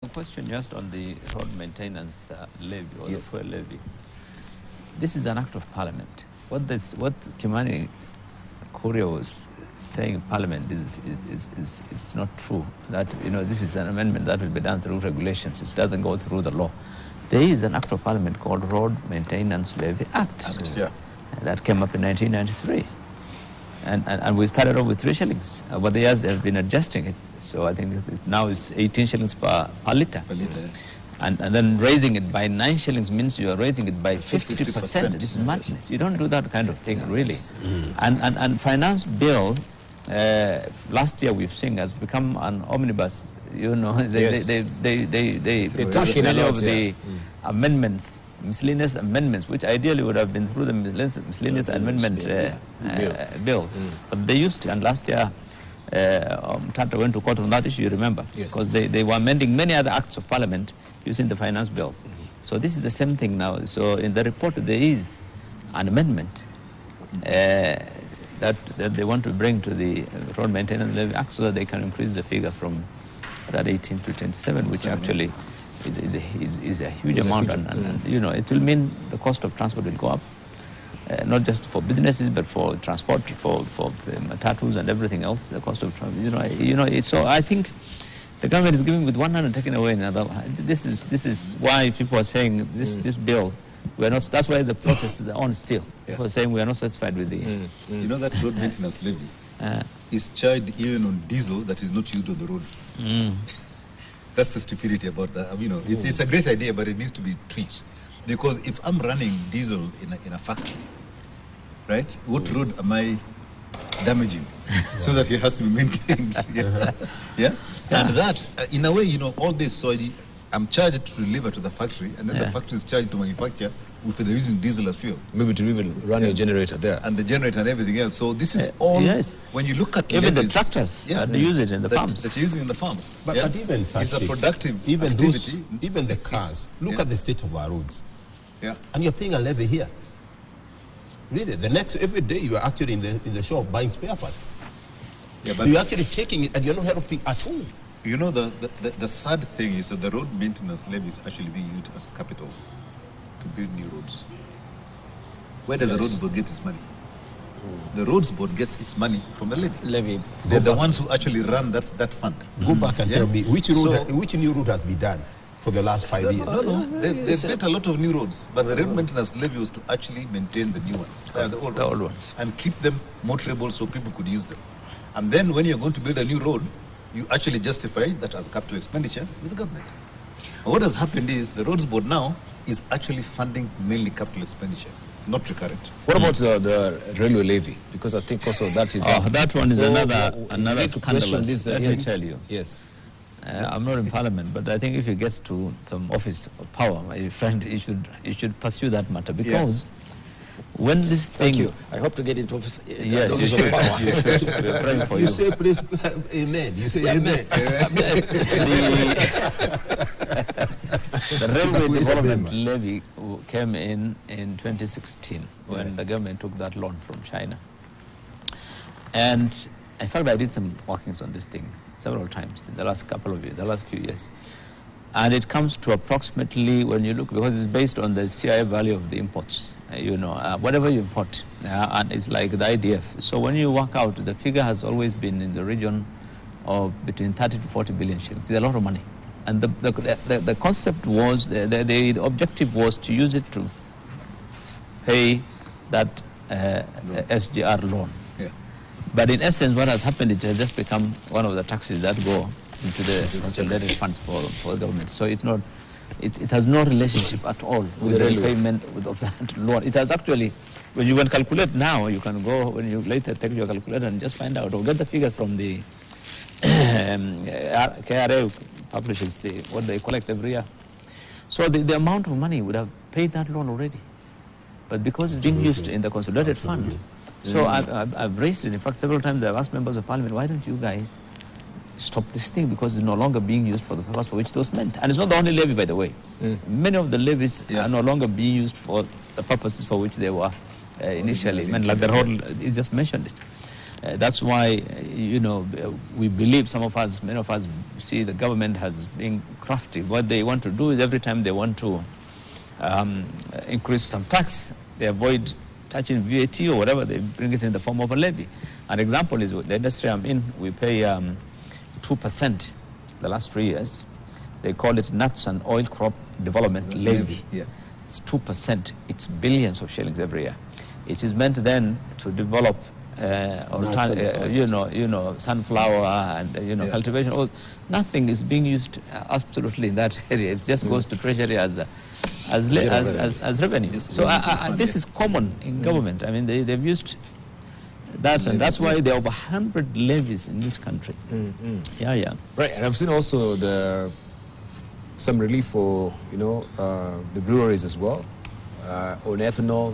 A question just on the road maintenance levy or the fuel levy. This is an act of parliament. What Kimani Korea was saying in parliament is not true. That this is an amendment that will be done through regulations. It doesn't go through the law. There is an act of parliament called Road Maintenance Levy Act. That came up in 1993. And we started off with 3 shillings. Over the years, they have been adjusting it. So I think now it's 18 shillings per liter. And then raising it by 9 shillings means you are raising it by 50%. This is madness. You don't do that kind of thing, really. And finance bill, last year we've seen has become an omnibus. They push many of the amendments, miscellaneous amendments, which ideally would have been through the miscellaneous amendment bill. But they used to, and last year Tata went to court on that issue, you remember, because they were amending many other acts of parliament using the finance bill. So this is the same thing now. So in the report there is an amendment that they want to bring to the Road Maintenance Levy Act so that they can increase the figure from that 18 to 27, which actually is a huge amount, and it will mean the cost of transport will go up, not just for businesses but for transport, for matatus and everything else. The cost of transport, so I think the government is giving with one hand and taking away another. This is why people are saying this bill. We are not. That's why the protests are on still. People are saying we are not satisfied with the. That road maintenance levy is charged even on diesel that is not used on the road. That's the stupidity about that. It's a great idea, but it needs to be tweaked. Because if I'm running diesel in a factory, right, what road am I damaging so that it has to be maintained? And that, in a way, all this, so I'm charged to deliver to the factory, and then the factory is charged to manufacture if they're using diesel as fuel. Maybe to even run a generator there. And the generator and everything else. So this is all, when you look at even levies, the tractors that they use it in the farms. That you're using in the farms. But even, Patrick, it's a productive activity. Even the cars. Look at the state of our roads. And you're paying a levy here. Really, every day you are actually in the shop buying spare parts. So you're actually taking it and you're not helping at all. The sad thing is that the road maintenance levy is actually being used as capital to build new roads. Where does the roads board get its money? The roads board gets its money from the levy. They're the ones who actually run that fund. Go back and tell me which new road has been done for the last 5 years. No. They've built a lot of new roads, but the road maintenance levy was to actually maintain the new ones, the old ones, and keep them motorable so people could use them. And then when you're going to build a new road, you actually justify that as capital expenditure with the government. And what has happened is the roads board now is actually funding mainly capital expenditure, not recurrent. What about the railway levy? Because I think also that is that one is another scandalous. Let me tell you. Yes. I'm not in parliament, but I think if he gets to some office of power, my friend, he should pursue that matter, because when this thing... Thank you. I hope to get into office. Yes, you should. We're praying for you. You say, please, amen. You say amen. The railway development levy came in 2016 when the government took that loan from China. And in fact, I did some workings on this thing several times in the last few years. And it comes to approximately, when you look, because it's based on the CI value of the imports, whatever you import, and it's like the IDF. So when you work out, the figure has always been in the region of between 30 to 40 billion shillings. It's a lot of money. And the concept was, the objective was to use it to pay that SGR loan. But in essence, what has happened, it has just become one of the taxes that go into the consolidated funds for the government. So it's not, it has no relationship at all with the repayment of that loan. It has actually, when you can calculate now, you can go, when you later take your calculator and just find out, or get the figures from the KRA publishes what they collect every year. So the amount of money would have paid that loan already. But because it's being used in the consolidated fund, so I've raised it. In fact, several times I've asked members of parliament, why don't you guys stop this thing, because it's no longer being used for the purpose for which it was meant. And it's not the only levy, by the way. Many of the levies are no longer being used for the purposes for which they were initially. Like the whole, you just mentioned it. That's why, we believe many of us see the government as being crafty. What they want to do is every time they want to increase some tax, they avoid touching VAT or whatever, they bring it in the form of a levy. An example is the industry I'm in, we pay 2% the last 3 years. They call it nuts and oil crop development levy. Yeah. It's 2%. It's billions of shillings every year. It is meant then to develop sunflower and cultivation. Nothing is being used absolutely in that area. It just goes to treasury as revenue. So this is common in government. I mean, they've used that, and that's why there are over 100 levies in this country. Yeah. Right, and I've seen also some relief for the breweries as well on ethanol.